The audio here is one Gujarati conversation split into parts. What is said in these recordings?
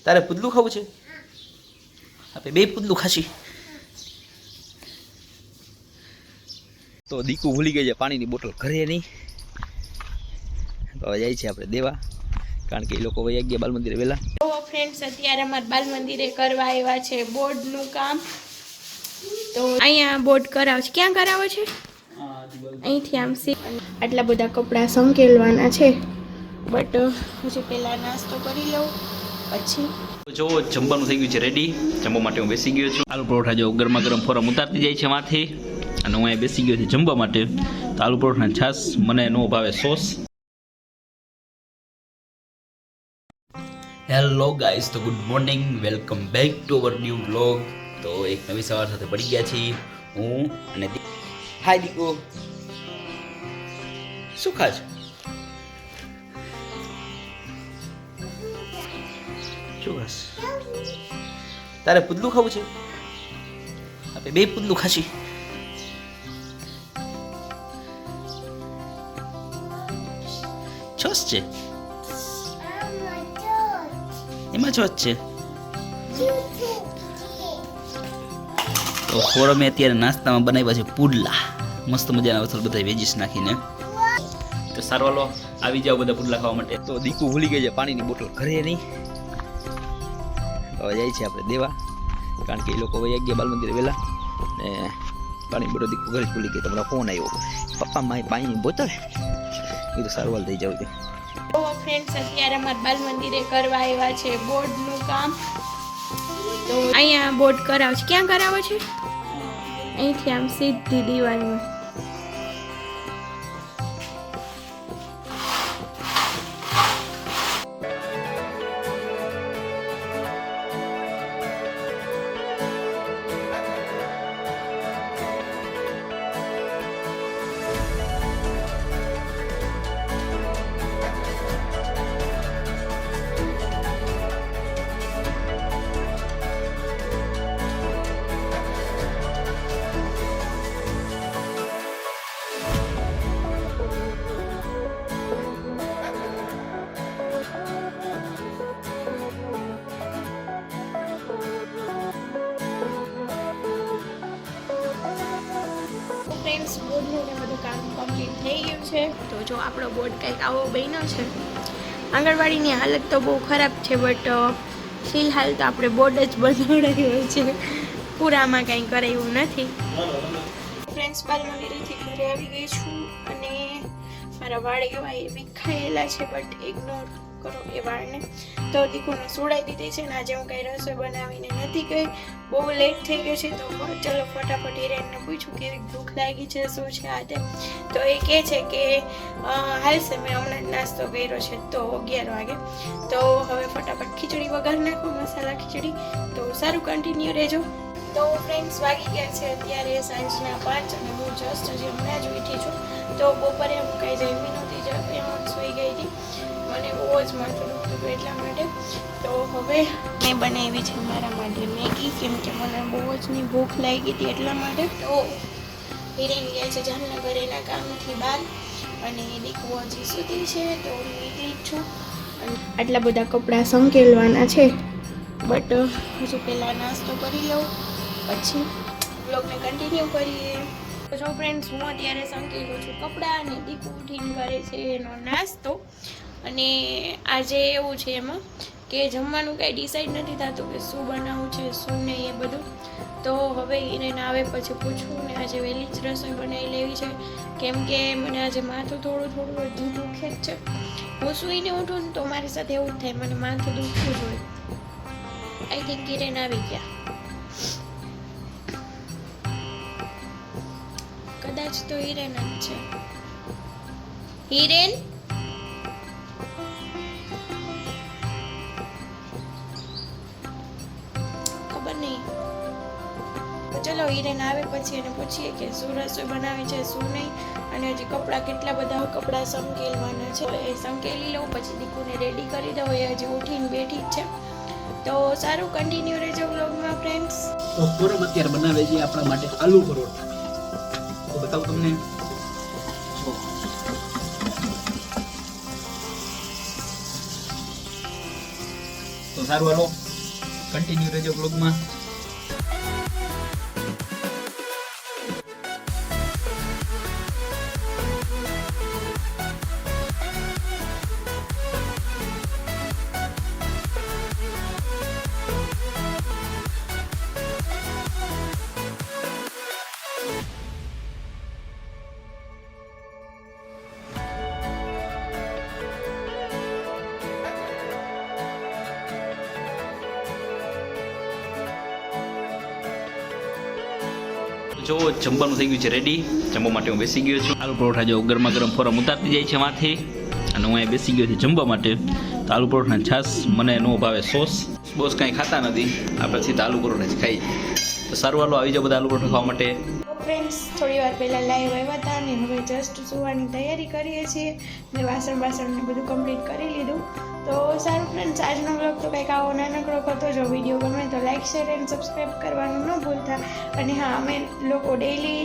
તારે પુદલું ખાવું છે? આપણે બે પુદલું ખાશી. તો દીકુ ભૂલી ગઈ છે પાણીની બોટલ ઘરે નહીં, તો જાય છે આપણે દેવા, કારણ કે એ લોકો વહી ગયા બાલ મંદિરે વહેલા. તો ફ્રેન્ડ્સ અત્યારે અમારા બાલ મંદિરે કરવા આવ્યા છે બોર્ડનું કામ. તો અહીંયા બોર્ડ કરાવો છે. ક્યાં કરાવો છે? અહીંથી આમ આટલા બધા કપડાં સંકેલવાના છે, બટ હજી પહેલાં નાસ્તો કરી લઉં પછી. જો જમવાનું થઈ ગયું છે રેડી, જમવા માટે હું બેસી ગયો છું. આલુ પરોઠા જો ગરમા ગરમ ફોરમ ઉતારતી જાય છે માથે, અને હું અહીંયા બેસી ગયો છું જમવા માટે. તો આલુ પરોઠા છાસ, મને નો ભાવે સોસ. હેલો ગાઈસ, તો good morning, welcome back to our new vlog. તો એક નવી સવાર સાથે પડી ગયા છીએ હું અને હાય દીકો. શું ખાશ? શું ખાશ? તારે પુદલું ખાવું છે? આપણે બે પુદલું ખાશી. છોસ છે એમાં છોસ છે. તો થોડો મેં અત્યારે નાસ્તામાં બનાવ્યા છે પુડલા, મસ્ત મજાના વસ્તુ બધા વેજીસ નાખીને. તો સારવાલો આવી જાઓ બધા પુડલા ખાવા માટે. તો દીકુ ભૂલી ગઈ છે પાણીની બોટલ ઘરે નહીં, તો જાય છે આપણે દેવા, કારણ કે એ લોકો વહી ગયા બાલ મંદિરે વહેલા, ને પાણીની બોટલ દીકુ ઘરે જ ભૂલી ગઈ. તમારો ફોન આવ્યો, પપ્પા મારી પાણીની બોટલ, એ તો સારવાલ થઈ જાવ. તો ફ્રેન્ડ્સ અત્યારે અમારા બાલ મંદિરે કરવા આવ્યા છે બોર્ડનું કામ. તો અહીંયા બોર્ડ કરાવો છે. ક્યાં કરાવો છે? અહીંથી આમ સીધી દિવાલમાં. ફ્રેન્ડ્સ બોર્ડનું ને બધું કામ કમ્પ્લીટ થઈ ગયું છે. તો જો આપણો બોર્ડ કંઈક આવો બન્યો છે. આંગણવાડીની હાલત તો બહુ ખરાબ છે, બટ ફિલહાલ તો આપણે બોર્ડ જ બનાવડાવ્યો છે, પૂરામાં કંઈ કરાયું નથી. ફ્રેન્ડ્સ બાલ મંદિરેથી ઘરે આવી ગઈ છું, અને મારા વાળ એવા એ વિખાયેલા છે, બટ ઇગ્નોર કરો એ વાળને. તો દીકુને સુડાઈ દીધી છે, ને આજે હું કંઈ રસોઈ બનાવીને નથી ગઈ, બહુ લેટ થઈ ગયો છે. તો ચલો ફટાફટ હિરેનને પૂછું કેવી ભૂખ લાગી છે, શું છે આ તે. તો એ કહે છે કે હાલશે, મેં હમણાં જ નાસ્તો કર્યો છે, તો 11 વાગે. તો હવે ફટાફટ ખીચડી વઘાર નાખું, મસાલા ખીચડી. તો સારું, કન્ટિન્યુ રહેજો. તો ફ્રેન્ડ્સ વાગી ગયા છે અત્યારે સાંજના 5, અને હું જસ્ટ હજી હમણાં જ ઉઠી છું. તો બપોરે હું કાંઈ જમી નહોતી, એમ જ સૂઈ ગઈ હતી, મને બહુ જ માથું દુખતું હતું એટલા માટે. તો હવે મેં બનાવી છે મારા માટે મેગી, કેમ કે મને બહુ જ ભૂખ લાગી હતી એટલા માટે. તો હિરેન ગયા છે જામનગર એના કામથી બહાર, અને દીકુ હજી સુધી છે, તો હું નીકળી જ છું. અને આટલા બધા કપડાં સંકેલવાના છે, બટ હજુ પહેલાં નાસ્તો કરી લઉં પછી બ્લોગને કન્ટિન્યુ કરીએ. તો જો ફ્રેન્ડ્સ, હું અત્યારે સંકેલું છું કપડાં, અને દીકુ ઉઠીને કરે છે એનો નાસ્તો. અને આજે એવું છે એમાં કે જમવાનું કાંઈ ડિસાઈડ નથી થતું કે શું બનાવવું છે શું નહીં એ બધું. તો હવે એને આવે પછી પૂછવું, ને આજે વહેલી જ રસોઈ બનાવી લેવી છે, કેમ કે મને આજે માથું થોડું વધુ દુખે જ છે. હું સૂઈને ઉઠું ને તો મારી સાથે એવું જ થાય, મને માથું દુખતું જ હોય. આઈ થિંક હિરેન આવી ગયા, કદાચ તો હિરેન જ છે. હિરેન, ખબર નહીં. ચલો હિરેન આવે પછી એને પૂછીએ કે શું રસોઈ બનાવી છે શું નહીં. અને હજી કપડાં કેટલા બધા કપડાં સંકેલવાના છે, એ સંકેલી લઉં, પછી દીકુને રેડી કરી દઉં. એ હજી ઉઠીને બેઠી જ છે. તો સારું, કન્ટિન્યુ રહેજો વ્લોગમાં ફ્રેન્ડ્સ. તો પૂરમ અત્યારે બનાવે છે આપણા માટે આલુ પરોઠા. તો બતાવું તમને. તો સારું હાલો કન્ટિન્યુ રહેજો બ્લોગમાં. જો જમવાનું થઈ ગયું છે રેડી. જમવા માટે હું બેસી ગયો છું. આલુ પરોઠા જો ગરમા ગરમ ફોરમ ઉતારતી જાય છે માથે અને હું અહીંયા બેસી ગયો છું જમવા માટે. તો આલુ પરોઠાની છાશ મને ન ભાવે સોસ બોસ કાંઈ ખાતા નથી આપણે સીધા આલુ પરોઠા જ ખાઈ. તો સારું હાલો આવી જાઓ બધા આલુ પરોઠા ખાવા માટે. ફ્રેન્ડ્સ થોડી વાર પહેલાં લાઈવ આવ્યા હતા અને હવે જસ્ટ સુવાની તૈયારી કરીએ છીએ ને વાસણ ને બધું કમ્પ્લીટ કરી લીધું. તો સારું ફ્રેન્ડ્સ આજનો બ્લોગ તો કંઈક આવો નાનકડો હતો. જો વિડીયો ગમે તો લાઇક શેર એન્ડ સબસ્ક્રાઈબ કરવાનું ન ભૂલતા. અને હા અમે લોકો ડેઈલી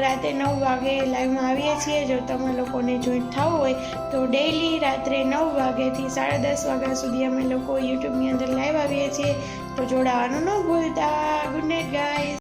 રાતે 9 વાગે લાઈવમાં આવીએ છીએ. જો તમે લોકોને જોઈન્ટ થવું હોય તો ડેઈલી રાત્રે 9 વાગ્યાથી 10:30 વાગ્યા સુધી અમે લોકો યુટ્યુબની અંદર લાઈવ આવીએ છીએ. તો જોડાવાનું ન ભૂલતા. Good night guys.